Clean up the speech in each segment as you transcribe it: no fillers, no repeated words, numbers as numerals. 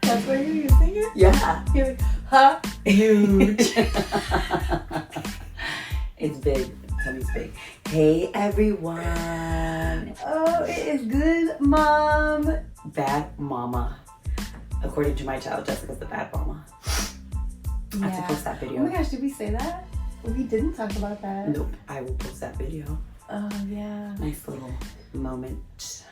That's why you're using it? Yeah. You're like, huh? Huge. It's big. Tummy's big. Hey, everyone. Oh, it is good, Mom. Bad mama. According to my child, Jessica's the bad mama. I have to post that video. Oh my gosh, did we say that? We didn't talk about that. Nope. I will post that video. Oh, yeah. Nice little moment.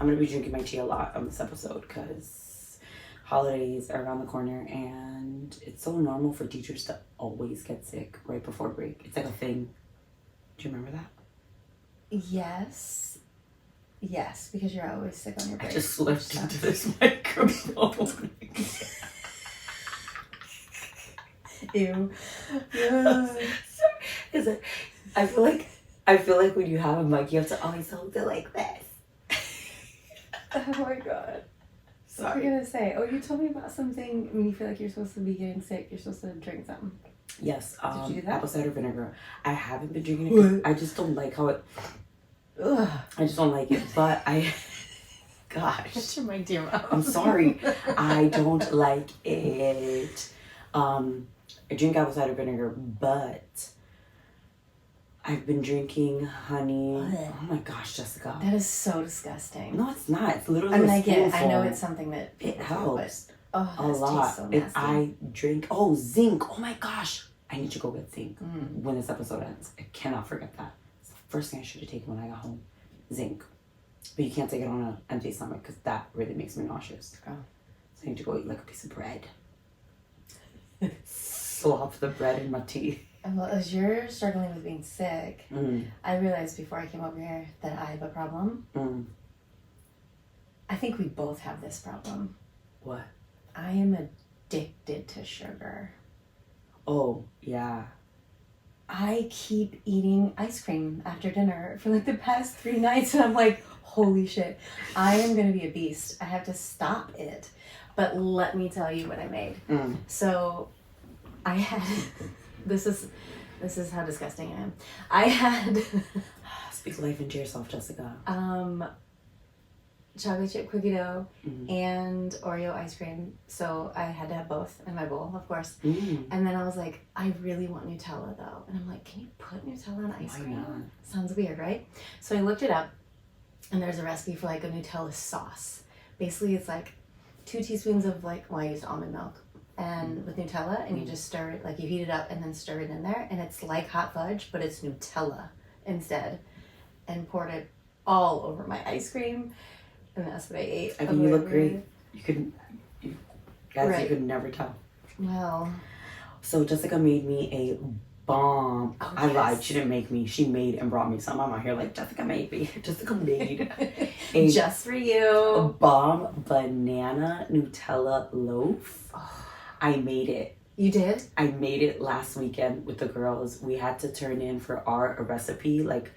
I'm going to be drinking my tea a lot on this episode because holidays are around the corner and it's so normal for teachers to always get sick right before break. It's like a thing. Do you remember that? Yes. Yes, because you're always sick on your break. I just slipped into this microphone. Ew. Is it? I feel like when you have a mic, you have to always hold it like this. Oh my god. Sorry. What were you gonna say? Oh, you told me about something when you feel like you're supposed to be getting sick. You're supposed to drink something. Yes. Did you do that? Apple cider vinegar. I haven't been drinking it. 'Cause I just don't like how it. Ugh. I just don't like it. But I. Gosh. Shut your mic, dear Mom. I'm sorry. I don't like it. I drink apple cider vinegar, but I've been drinking honey. Oh my gosh, Jessica. That is so disgusting. No, it's not. It's literally I mean, a I get it. I know spoonful. it's something that It people do, helps but, oh, a that tastes lot. so If nasty. I drink, zinc. Oh my gosh. I need to go get zinc when this episode ends. I cannot forget that. It's the first thing I should have taken when I got home. Zinc. But you can't take it on an empty stomach because that really makes me nauseous. Oh. So I need to go eat like a piece of bread. Slop the bread in my teeth. And well, as you're struggling with being sick, I realized before I came over here that I have a problem. I think we both have this problem. What? I am addicted to sugar. Oh, yeah. I keep eating ice cream after dinner for like the past 3 nights, and I'm like, holy shit, I am gonna be a beast. I have to stop it. But let me tell you what I made. So I had this is how disgusting I am. I had Speak life into yourself, Jessica. chocolate chip cookie dough and Oreo ice cream. So I had to have both in my bowl, of course. And then I was like, I really want Nutella though. And I'm like, can you put Nutella in ice cream? Not? Sounds weird, right? So I looked it up and there's a recipe for like a Nutella sauce. Basically it's like 2 teaspoons of like, well, I used almond milk and with Nutella, and you just stir it, like you heat it up and then stir it in there, and it's like hot fudge, but it's Nutella instead, and poured it all over my ice cream. And that's what I ate. I mean, you look great. You could never tell. Well. So Jessica made me a bomb. Oh, I yes. lied. She didn't make me. She made and brought me some. I'm out here like, Jessica made me. Jessica made Just for you. a bomb banana Nutella loaf. Oh. I made it. You did? I made it last weekend with the girls. We had to turn in for a recipe. Like,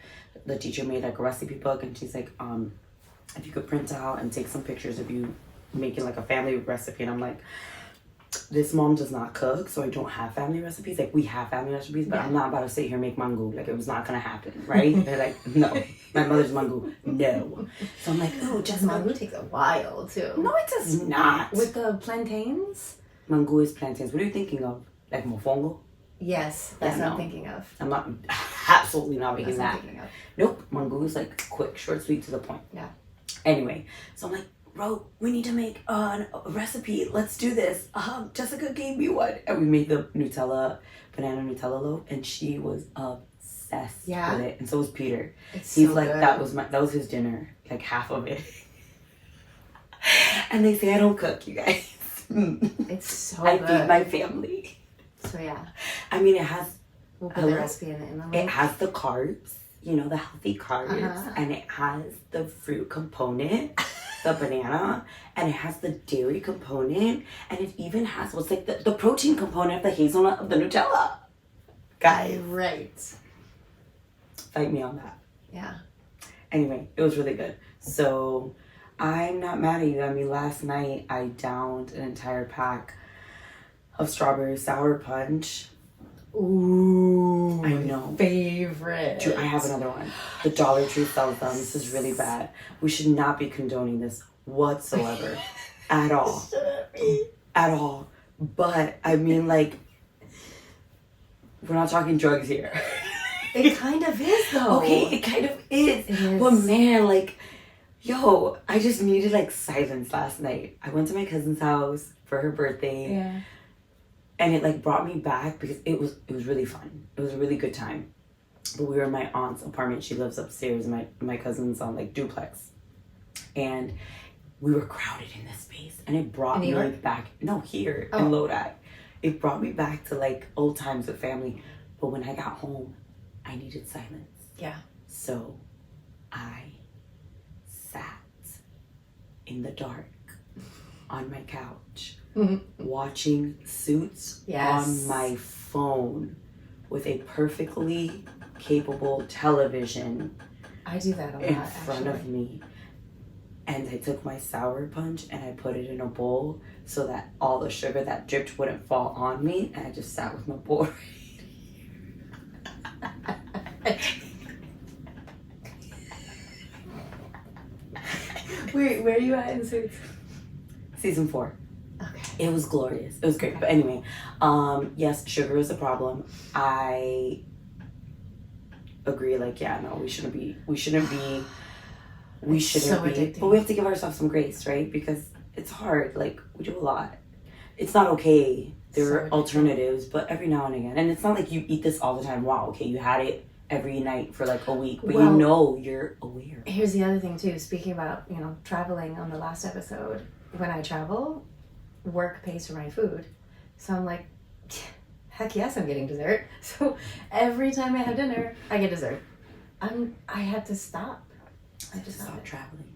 the teacher made like a recipe book, and she's like, if you could print out and take some pictures of you making like a family recipe. And I'm like, this mom does not cook, so I don't have family recipes. Like, we have family recipes, but I'm not about to sit here and make mango. Like, it was not gonna happen, right? They're like, no, my mother's mango, no. So I'm like, oh, just mango takes a while too. No, it does not. With the plantains? Mango is plantains. What are you thinking of? Like mofongo? Yes, that's Yeah, what no. I'm thinking of. I'm not, absolutely not making That's what that. I'm thinking of. Nope, mango is like quick, short, sweet, to the point. Yeah. Anyway, so I'm like, bro, we need to make a recipe. Let's do this. Jessica gave me one. And we made the banana Nutella loaf, and she was obsessed with it. And so was Peter. It's He's so like, good. that was his dinner, like half of it. And they say I don't cook, you guys. It's so I good. feed my family. So yeah. I mean, it has, We'll put the recipe in the link. it has the carbs, you know, the healthy carbs, and it has the fruit component, the banana, and it has the dairy component, and it even has what's like the protein component of the hazelnut of the Nutella. Guys, Right. fight me on that. Yeah. Anyway, it was really good. So I'm not mad at you. I mean, last night I downed an entire pack of strawberry sour punch. Ooh. I know. Favorite. Dude, I have another one. The Dollar Tree sells them. This is really bad. We should not be condoning this whatsoever. at all. Shouldn't be. At all. But I mean, like, we're not talking drugs here. It kind of is, though. Okay, it kind of is. It is. But man, like, yo, I just needed like silence last night. I went to my cousin's house for her birthday. Yeah. And it like brought me back because it was really fun. It was a really good time. But we were in my aunt's apartment. She lives upstairs. My cousin's on like duplex. And we were crowded in this space. And it brought me like back. No, here in Lodi. It brought me back to like old times with family. But when I got home, I needed silence. Yeah. So I sat in the dark on my couch watching Suits on my phone with a perfectly capable television I do that a lot, in front of me. And I took my sour punch and I put it in a bowl so that all the sugar that dripped wouldn't fall on me. And I just sat with my bowl. Wait, where are you at in Suits? Season 4. Okay. It was glorious. It was great. But anyway, yes, sugar is a problem. I agree. Like, yeah, no, we shouldn't be. So addicting. But we have to give ourselves some grace, right? Because it's hard. Like, we do a lot. It's not okay. There are alternatives, but every now and again. And it's not like you eat this all the time. Wow, okay, you had it every night for like a week, but you know you're aware. Here's the other thing too. Speaking about, traveling on the last episode, when I travel, work pays for my food. So I'm like, heck yes, I'm getting dessert. So every time I have dinner, I get dessert. I had to stop. I just stop traveling.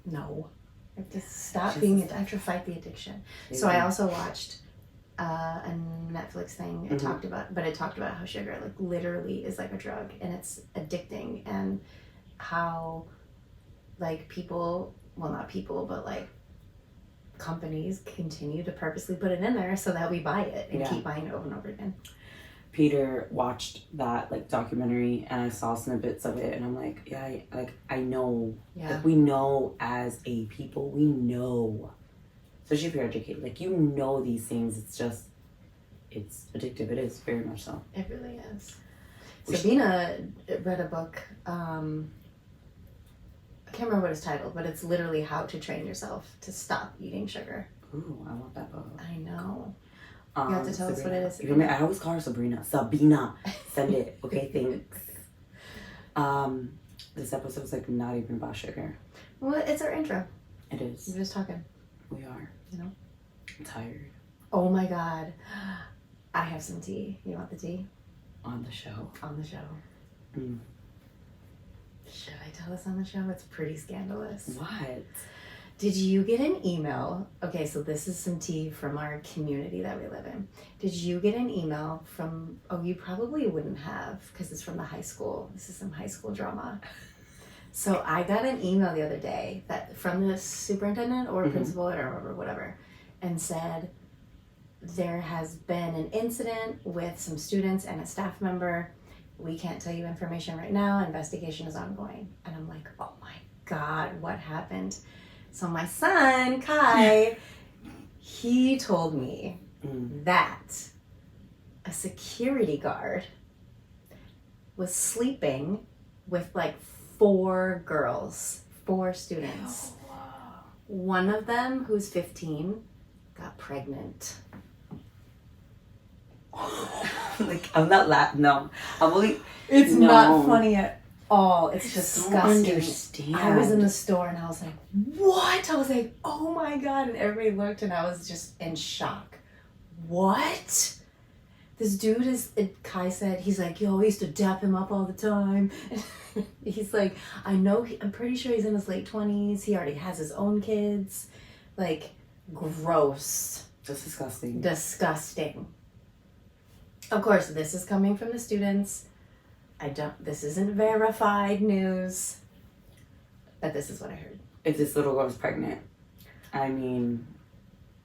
No. I have to stop I have to fight the addiction. So I also watched a Netflix thing. It talked about how sugar like literally is like a drug and it's addicting, and how like people, well not people, but like companies continue to purposely put it in there so that we buy it and keep buying it over and over again. Peter watched that like documentary and I saw snippets of it and I'm like, I know. Yeah. Like we know as a people, we know. Especially if you're educated. Like you know these things. It's addictive. It is very much so. It really is. Sabina read a book, I can't remember what it's titled, but it's literally how to train yourself to stop eating sugar. Ooh, I want that book. I know. You have to tell us what it is. I always call her Sabrina. Sabina. Send it. Okay, thanks. This episode's like not even about sugar. Well, it's our intro. It is. We're just talking. We are. I'm tired. Oh my God. I have some tea. You want the tea? On the show. On the show. Mm. Should I tell this on the show? It's pretty scandalous. What? Did you get an email? Okay, so this is some tea from our community that we live in. Did you get an email from, you probably wouldn't have because it's from the high school. This is some high school drama. So I got an email the other day that from the superintendent or principal, I don't remember, whatever, and said there has been an incident with some students and a staff member. We can't tell you information right now. Investigation is ongoing. And I'm like, oh my God, what happened? So my son, Kai, he told me that a security guard was sleeping with like 4 girls, 4 students. Oh, wow. One of them, who's 15, got pregnant. Like, I'm not laughing. No. I'm only... It's not funny at all. It's just don't disgusting. understand. I was in the store and I was like, what? I was like, oh my God. And everybody looked and I was just in shock. What? This dude is, Kai said, he's like, yo, I used to dap him up all the time. He's like, I'm pretty sure he's in his late 20s. He already has his own kids. Like, gross. That's disgusting. Disgusting. Of course, this is coming from the students. This isn't verified news, but this is what I heard. If this little girl is pregnant, I mean,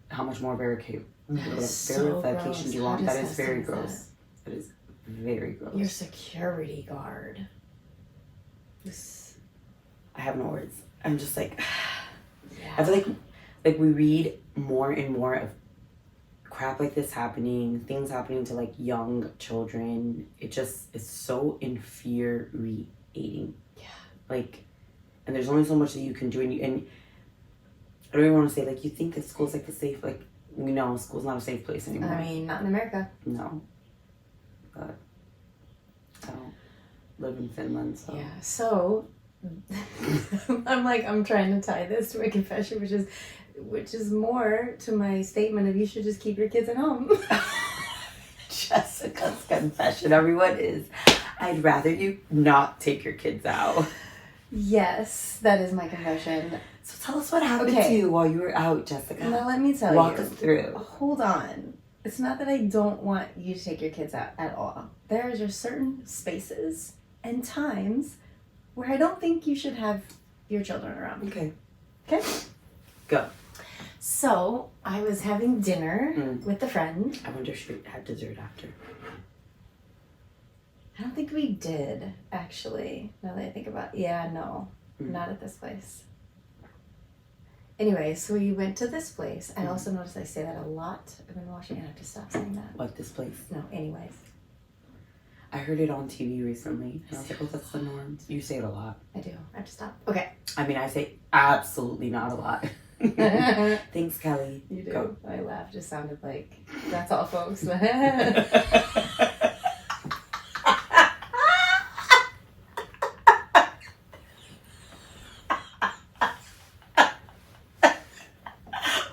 how much more verification do you want? That is very gross. That is very gross. Your security guard. I have no words. I'm just like, Yeah. I feel like like we read more and more of crap like this happening, things happening to like young children. It just is so infuriating. Yeah. Like, and there's only so much that you can do, and I don't even want to say like you think that school's like the safe, like we know school's not a safe place anymore. I mean, not in America. No, but I don't live in Finland, so Yeah. So I'm trying to tie this to a confession, which is more to my statement of you should just keep your kids at home. Jessica's confession, everyone, is I'd rather you not take your kids out. Yes, that is my confession. So tell us what happened to you while you were out, Jessica. Now let me tell you. Walk us through. Hold on. It's not that I don't want you to take your kids out at all. There are just certain spaces and times where I don't think you should have your children around. Okay. Okay? Go. So, I was having dinner with a friend. I wonder if we had dessert after. I don't think we did, actually, now that I think about it. Yeah, no. Not at this place. Anyway, so we went to this place. I also noticed I say that a lot. I've been watching it. I have to stop saying that. What, this place? No, anyways. I heard it on TV recently. And I was like, oh, that's the norm. You say it a lot. I do. I have to stop. Okay. I mean, I say absolutely not a lot. Thanks, Kelly. You do. Go. My laugh just sounded like, that's all, folks.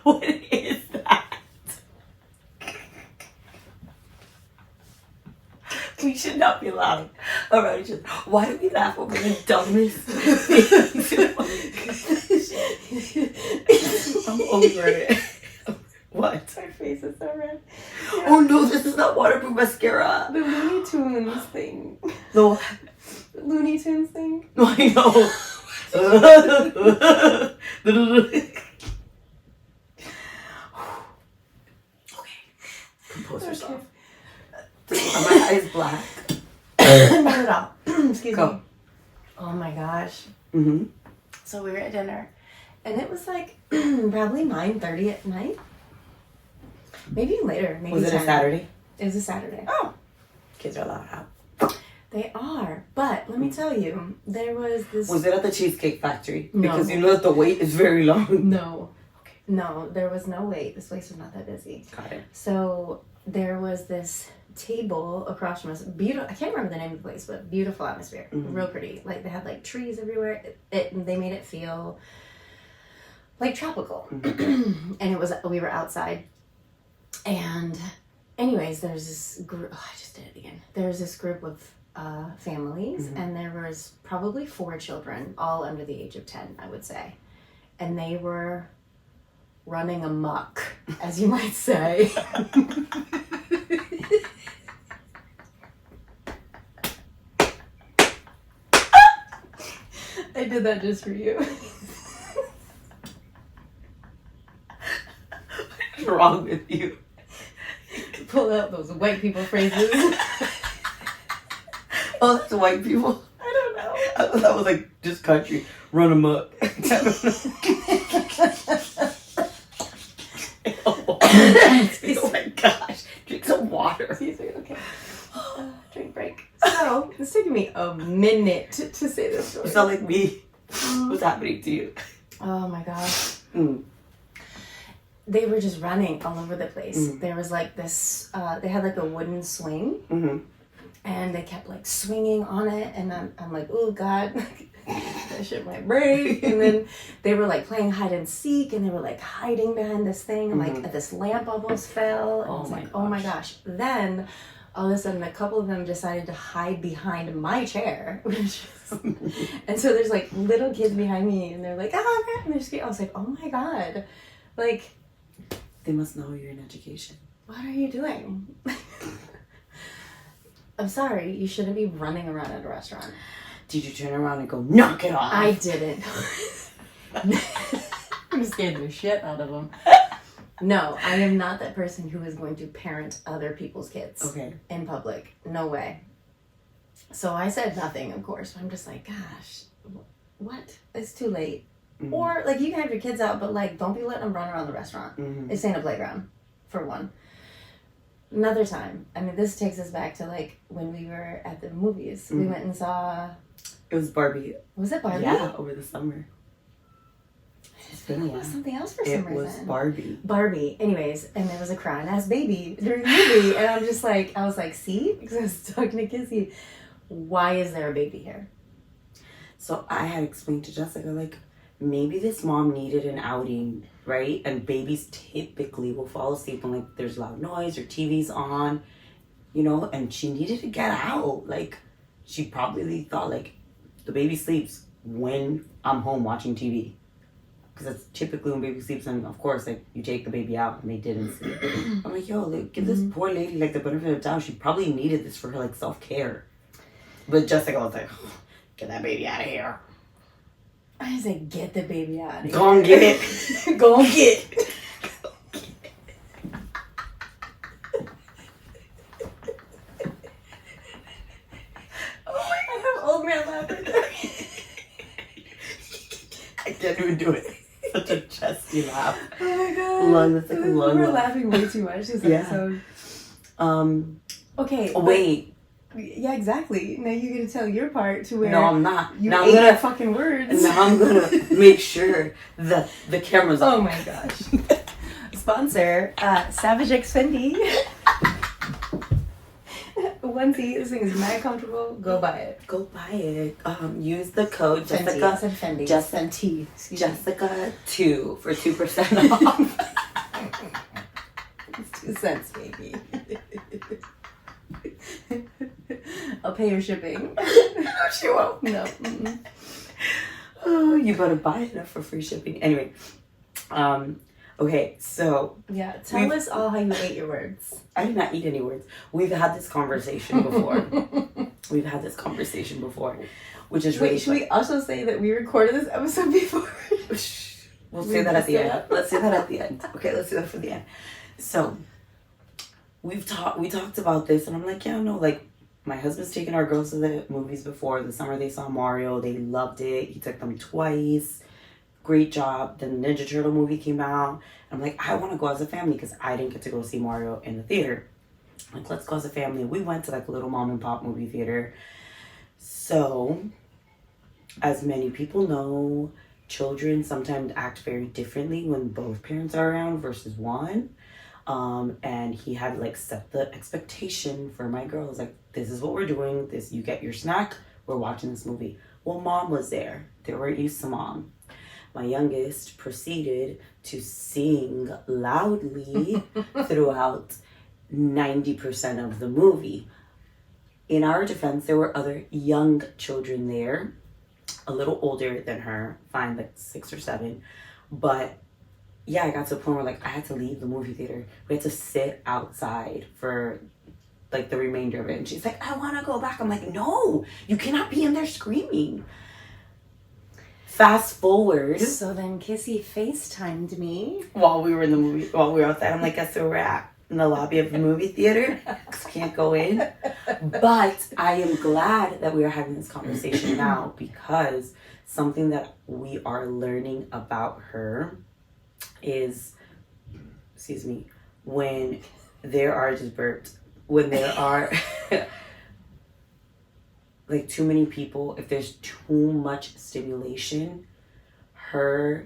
What is that? We should not be laughing around each other. Why do we laugh over the dumbest things? I'm over it. What? My face is so red. Yeah. Oh no, this is not waterproof mascara. The Looney Tunes thing. No. The Looney Tunes thing? No, I know. Compose yourself. Are my eyes black? Not at all. Excuse Go. me. Oh my gosh. Mm-hmm. So we were at dinner, and it was like probably 9:30 at night. Maybe later. Maybe Was it a 10. Saturday? It was a Saturday. Oh. Kids are allowed out. They are. But let me tell you, there was this... Was it at the Cheesecake Factory? No. Because you know that the wait is very long. No. Okay. No, there was no wait. This place was not that busy. Got it. So there was this table across from us. Beautiful. I can't remember the name of the place, but beautiful atmosphere. Real pretty. Like they had like trees everywhere. They made it feel like tropical. And it was, we were outside. And anyways, there's this group. Oh, I just did it again. There's this group of families, and there was probably 4 children, all under the age of 10, I would say. And they were running amok, as you might say. I did that just for you. What's wrong with you? Pull out those white people phrases. Oh, that's white people. I don't know. I thought that was like just country. Run amok. Oh my gosh. Drink some water. Excuse me, okay. Drink break. So, it's taking me a minute to say this story. You sound like me. What's happening to you? Oh my gosh. Mm. They were just running all over the place. Mm. There was like this, they had like a wooden swing, Mm-hmm. and they kept like swinging on it, and I'm like, oh God, that shit might break. And then they were like playing hide and seek, and they were like hiding behind this thing, and like this lamp almost fell, and Oh it's my like, oh my gosh. Then all of a sudden, a couple of them decided to hide behind my chair, which is, and so there's like little kids behind me, and they're like, oh, crap, and they're scared. I was like, oh my God, like, They must know you're in education. what are you doing? I'm sorry, you shouldn't be running around at a restaurant. Did you turn around and go, knock it off? I didn't. I'm scared the shit out of them. No, I am not that person who is going to parent other people's kids Okay. in public. No way. So I said nothing, of course. I'm just like, gosh, what? It's too late. Or, like, you can have your kids out, but, like, don't be letting them run around the restaurant. It's ain't a playground, for one. Another time, I mean, this takes us back to, like, when we were at the movies. We went and saw... It was Barbie. Was it Barbie? Yeah, over the summer. It was something else for some reason. It was Barbie. Barbie. Anyways, and there was a crying ass baby during the movie. And I'm just like, I was like, see? Because I was talking to Kissy. Why is there a baby here? So I had explained to Jessica, like, maybe this mom needed an outing, right? And babies typically will fall asleep when, like, there's loud noise or TV's on, you know? And she needed to get out. Like, she probably thought, like, the baby sleeps when I'm home watching TV. Because that's typically when baby sleeps, and of course, like, you take the baby out and they didn't sleep. I'm like, yo, like, give this poor lady, like, the benefit of the doubt. She probably needed this for her, like, self-care. But Jessica was like, get that baby out of here. I was like, get the baby out of here. Go and get it. Go and get it. Oh my God, I have old man laughing. I can't even do it. Such a chesty laugh. Oh my God. Lung, that's like a lung We're laugh. laughing way too much this episode. Okay. Wait. Yeah, exactly. Now you're gonna tell your part to where No, I'm not. you now ate I'm your fucking words. Now I'm gonna make sure that the camera's on. Oh my gosh. Sponsor, Savage X Fendi. Onesie, this thing is mad comfortable. Go buy it. Go buy it. Use the code Fenty. Jessica. I said Fendi. Just Fenty. Jessica 2 for 2% off. It's 2 cents, baby. I'll pay your shipping. No, she won't. No. Mm-mm. Oh, you better buy it for free shipping. Anyway, okay, so Yeah, tell us all how you ate your words. I did not eat any words. We've had this conversation before. Which is really Wait, should we also say that we recorded this episode before? We'll say that at the end. Let's say that at the end. Okay, let's do that for the end. So, we talked about this, and I'm like, yeah, no, like, my husband's taken our girls to the movies before. The summer they saw Mario, they loved it. He took them twice. Great job. Then the Ninja Turtle movie came out. I'm like, I want to go as a family because I didn't get to go see Mario in the theater. Like, let's go as a family. We went to, like, a little mom and pop movie theater. So, as many people know, children sometimes act very differently when both parents are around versus one. And he had, like, set the expectation for my girls, like, this is what we're doing. This, you get your snack. We're watching this movie. Well, mom was there. They weren't used to mom. My youngest proceeded to sing loudly throughout 90% of the movie. In our defense, there were other young children there, a little older than her, fine, like 6 or 7. But yeah, I got to a point where, like, I had to leave the movie theater. We had to sit outside for, like, the remainder of it. And she's like, I want to go back. I'm like, no, you cannot be in there screaming. Fast forward. So then Kissy FaceTimed me. While we were in the movie, while we were outside, I'm like, guess where we're at? In the lobby of the movie theater. Because we can't go in. But I am glad that we are having this conversation now, because something that we are learning about her is, when there are, just burped, when there are like too many people, if there's too much stimulation, I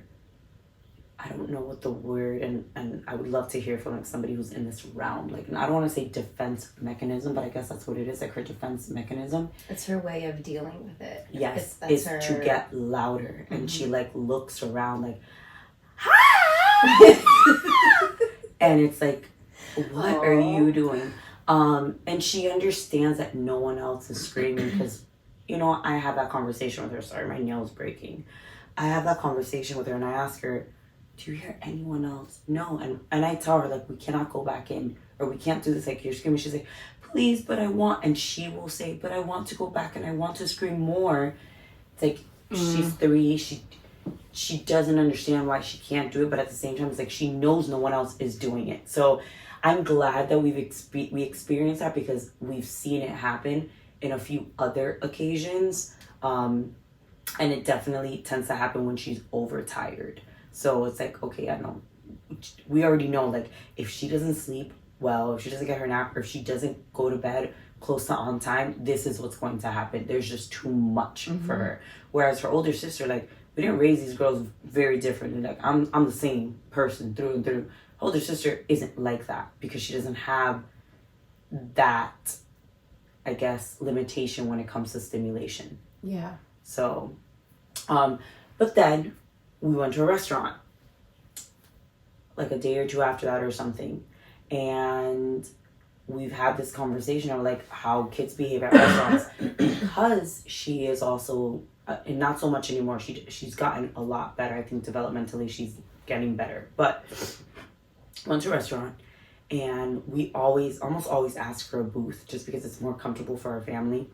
don't know what the word, and I would love to hear from, like, somebody who's in this realm, like, and I don't want to say defense mechanism, but I guess that's what it is, like, her defense mechanism. It's her way of dealing with it. Yes, That's is her... to get louder, and she, like, looks around like, and it's like, what are you doing? And she understands that no one else is screaming, because, you know, I have that conversation with her. Sorry, my nail's breaking. I have that conversation with her, and I ask her, do you hear anyone else? No. And I tell her, like, we cannot go back in, or we can't do this, like, you're screaming. She's like, please, but I want, and she will say, but I want to go back and I want to scream more. It's like, she's 3, she doesn't understand why she can't do it, but at the same time, it's like, she knows no one else is doing it. So I'm glad that we experienced that, because we've seen it happen in a few other occasions. And it definitely tends to happen when she's overtired. So it's like, okay, I know. We already know, like, if she doesn't sleep well, if she doesn't get her nap, or if she doesn't go to bed close to on time, this is what's going to happen. There's just too much for her. Whereas her older sister, like, we didn't raise these girls very differently. Like, I'm the same person through and through. Her older sister isn't like that because she doesn't have that, I guess, limitation when it comes to stimulation. Yeah. So, but then we went to a restaurant like a day or two after that or something, and we've had this conversation of like how kids behave at restaurants because she is also and not so much anymore. She's gotten a lot better. I think developmentally she's getting better. But went to a restaurant, and we almost always ask for a booth just because it's more comfortable for our family.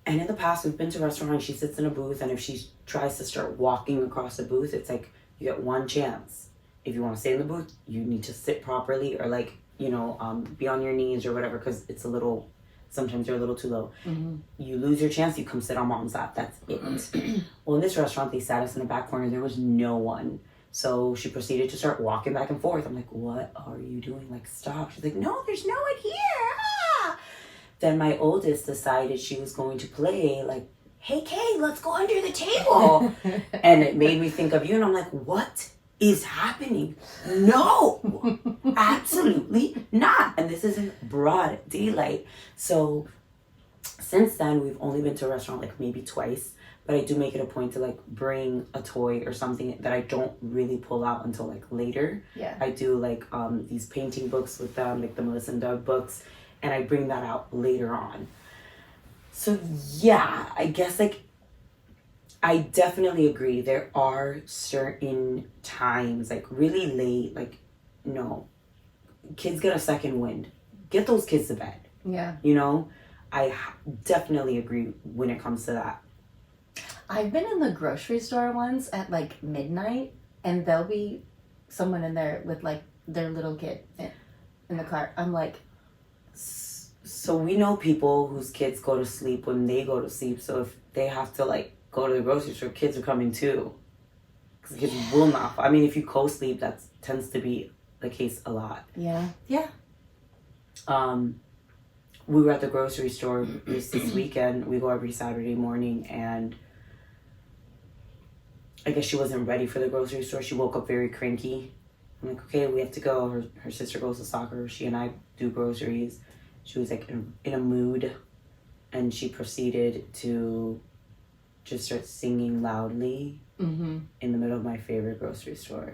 And in the past, we've been to a restaurant and she sits in a booth, and if she tries to start walking across the booth, it's like you get one chance. If you want to stay in the booth, you need to sit properly or like, you know, be on your knees or whatever, because it's sometimes you're a little too low. You lose your chance, you come sit on mom's lap. That's it. Well, in this restaurant, they sat us in the back corner. There was no one. So she proceeded to start walking back and forth. I'm like, what are you doing? Like, stop. She's like, no, there's no one here. Ah! Then my oldest decided she was going to play like, hey, Kay, let's go under the table. And it made me think of you. And I'm like, what is happening? No, absolutely not. And this is in broad daylight. So since then, we've only been to a restaurant like maybe twice. But I do make it a point to like bring a toy or something that I don't really pull out until like later. Yeah. I do like these painting books with them, like the Melissa and Doug books. And I bring that out later on. So yeah, I guess like I definitely agree. There are certain times, like really late, like no, kids get a second wind. Get those kids to bed. Yeah. You know, I definitely agree when it comes to that. I've been in the grocery store once at like midnight, and there'll be someone in there with like their little kid in the cart. I'm like, so we know people whose kids go to sleep when they go to sleep. So if they have to like go to the grocery store, kids are coming too. Because kids will not. I mean, if you co-sleep, that tends to be the case a lot. Yeah. Yeah. We were at the grocery store this weekend. We go every Saturday morning, and I guess she wasn't ready for the grocery store. She woke up very cranky. I'm like, okay, we have to go. Her sister goes to soccer. She and I do groceries. She was like in a mood, and she proceeded to just start singing loudly in the middle of my favorite grocery store.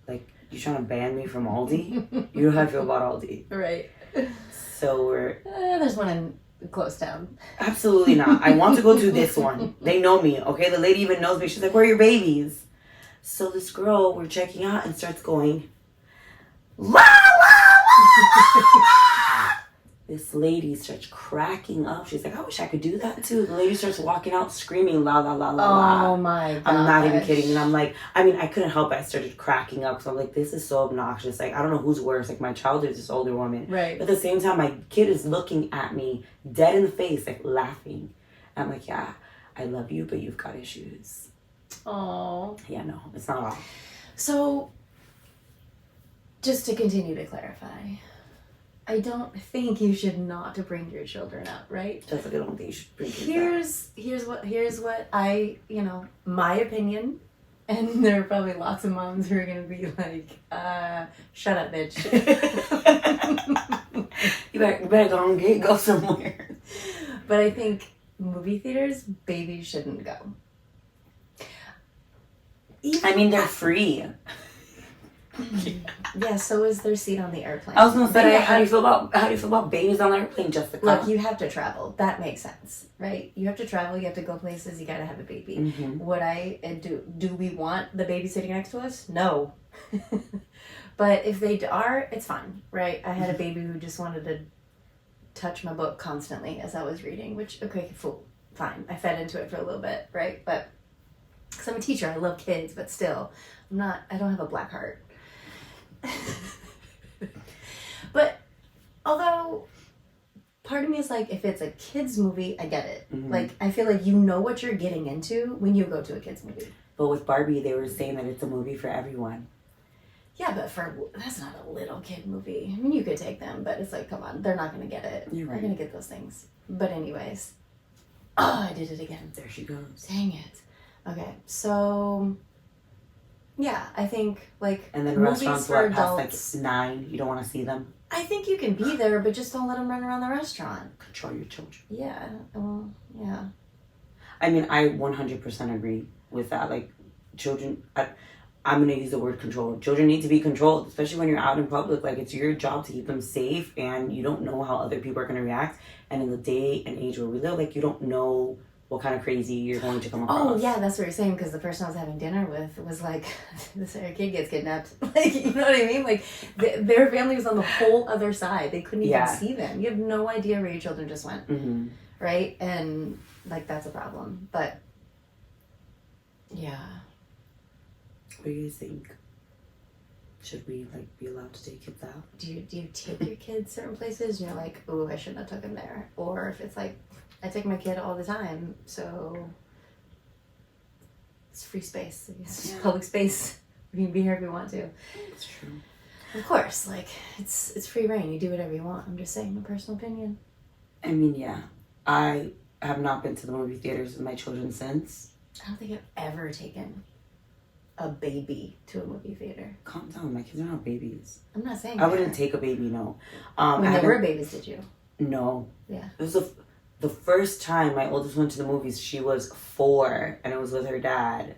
Like, you trying to ban me from Aldi? You know how I feel about Aldi. Right. So we're... there's one in close town. Absolutely not. I want to go to this one. They know me, okay? The lady even knows me. She's like, where are your babies? So this girl, we're checking out, and starts going, la, la, la, la, la. This lady starts cracking up. She's like, I wish I could do that too. The lady starts walking out screaming, la, la, la, la, la. Oh my god. I'm not even kidding. And I'm like, I mean, I couldn't help it. I started cracking up. So I'm like, this is so obnoxious. Like, I don't know who's worse. Like, my child or this older woman. Right. But at the same time, my kid is looking at me dead in the face, like laughing. And I'm like, yeah, I love you, but you've got issues. Oh. Yeah, no, it's not all. So, just to continue to clarify, I don't think you should not to bring your children up, right? Just like I don't think you should bring kids up. Here's what I, my opinion, and there are probably lots of moms who are gonna be like, shut up, bitch. you better go somewhere. But I think movie theaters, babies shouldn't go. I mean, they're free. Yeah, so is their seat on the airplane. I was gonna say, how do you feel about babies on the airplane, Jessica? Look, you have to travel. That makes sense, right? You have to travel. You have to go places. You gotta have a baby. Mm-hmm. Would I do? We want the baby sitting next to us? No. But if they are, it's fine, right? I had a baby who just wanted to touch my book constantly as I was reading, which fine. I fed into it for a little bit, right? But because I'm a teacher, I love kids, but still, I don't have a black heart. But although part of me is like, if it's a kids movie, I get it. Mhm. Like, I feel like you know what you're getting into when you go to a kids movie. But with Barbie, they were saying that it's a movie for everyone. Yeah, but that's not a little kid movie. I mean, you could take them, but it's like, come on, they're not gonna get it. You're right. They're gonna get those things. But anyways, oh, I did it again. There she goes. Dang it. Okay, so yeah, I think like And then movies restaurants, for what, past adults. like 9, you don't want to see them? I think you can be there, but just don't let them run around the restaurant. Control your children. Yeah. Well, yeah. I mean, I 100% agree with that. Like, children, I'm going to use the word control. Children need to be controlled, especially when you're out in public. Like, it's your job to keep them safe, and you don't know how other people are going to react. And in the day and age where we live, like, you don't know what kind of crazy you're going to come across. Oh, yeah, that's what you're saying, because the person I was having dinner with was like, this kid gets kidnapped. Like, you know what I mean? Like, their family was on the whole other side. They couldn't even see them. You have no idea where your children just went. Mm-hmm. Right? And, like, that's a problem. But, yeah. What do you think? Should we, like, be allowed to take kids out? Do you take your kids certain places and you're like, oh, I shouldn't have took him there? Or if it's like, I take my kid all the time, so it's free space. It's public space. You can be here if you want to. That's true. Of course, like, it's free reign. You do whatever you want. I'm just saying my personal opinion. I mean, yeah. I have not been to the movie theaters with my children since. I don't think I've ever taken a baby to a movie theater. Calm down. My kids are not babies. I'm not saying I wouldn't take a baby, no. When they were babies, did you? No. Yeah. It was the first time my oldest went to the movies, she was 4, and it was with her dad.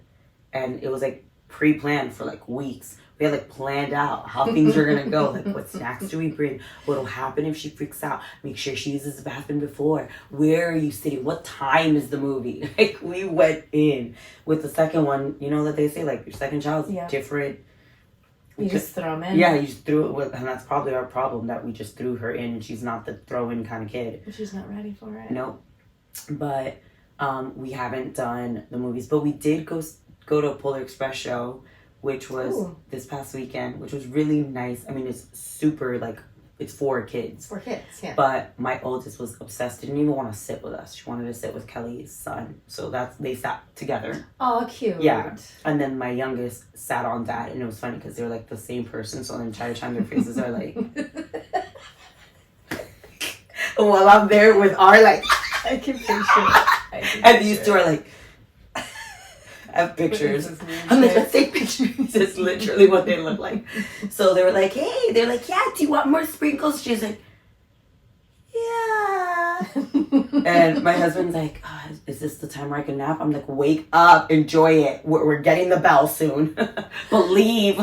And it was, like, pre-planned for, like, weeks. We had, like, planned out how things were going to go. Like, what snacks do we bring? What'll happen if she freaks out? Make sure she uses the bathroom before. Where are you sitting? What time is the movie? Like, we went in. With the second one, you know that they say, like, your second child's different. You just throw them in? Yeah, you just threw it with, and that's probably our problem, that we just threw her in, and she's not the throw-in kind of kid. She's not ready for it. Nope. But we haven't done the movies. But we did go to a Polar Express show, which was this past weekend, which was really nice. I mean, it's super, like, it's for kids. For kids, yeah. But my oldest was obsessed, didn't even want to sit with us. She wanted to sit with Kelly's son. So they sat together. Oh, cute. Yeah. And then my youngest sat on Dad, and it was funny because they were, like, the same person. So the entire time their faces are, like... while I'm there with our, like... I can picture. And these two are, like... I have pictures. I'm like, let's take pictures. It's literally what they look like. So they were like, hey, they're like, yeah, do you want more sprinkles? She's like, yeah. And my husband's like, oh, is this the time where I can nap? I'm like, wake up, enjoy it. We're getting the bell soon. Believe.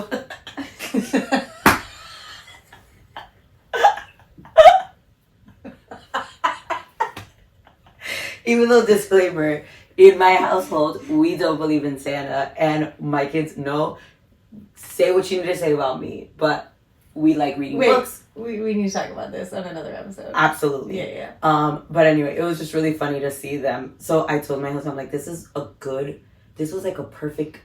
Even though, disclaimer, in my household, we don't believe in Santa, and my kids know, say what you need to say about me, but we like reading books. We need to talk about this on another episode. Absolutely. Yeah. But anyway, it was just really funny to see them. So I told my husband, I'm like, this was like a perfect,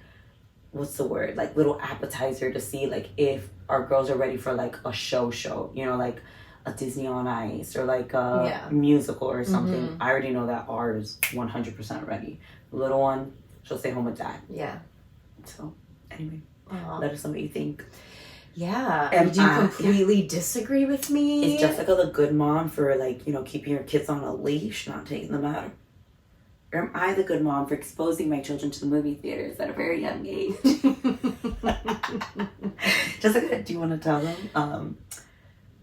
what's the word? Like, little appetizer to see, like, if our girls are ready for, like, a show, you know, like a Disney on Ice or like a musical or something. Mm-hmm. I already know that ours is 100% ready. The little one, she'll stay home with Dad. Yeah. So, anyway, let us know what you think. Yeah. And do you completely disagree with me? Is Jessica the good mom for, like, you know, keeping your kids on a leash, not taking them out? Or am I the good mom for exposing my children to the movie theaters at a very young age? Jessica, do you want to tell them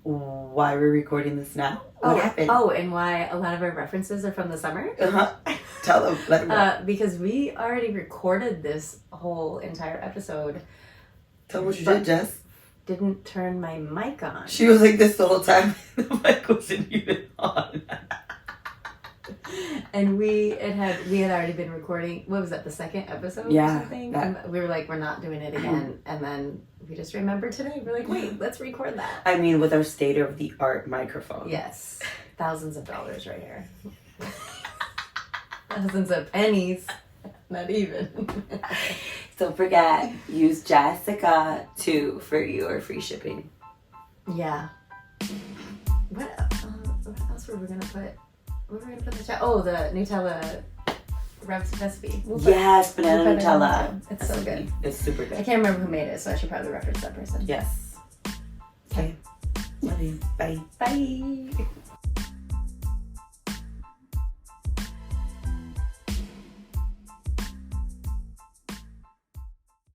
why we're recording this now? What happened? Oh, and why a lot of our references are from the summer? Tell them. Let them know. Because we already recorded this whole entire episode. Tell them what you did, Jess. Didn't turn my mic on. She was like this the whole time. The mic wasn't even on. And we had already been recording. What was that? The second episode or something? And we were like, we're not doing it again. And then we just remembered today. We're like, wait, let's record that. I mean, with our state of the art microphone. Yes, thousands of dollars right here. Thousands of pennies. Not even. Don't forget, use Jessica too for your free shipping. Yeah. What else else were we gonna put? What were we gonna put in the chat? Oh, the Nutella recipe. Yes, banana we'll put that in Nutella. too. It's so good. It's super I good. can't remember who made it, so I should probably reference that person. Yes. Okay. Love you. Bye. Bye.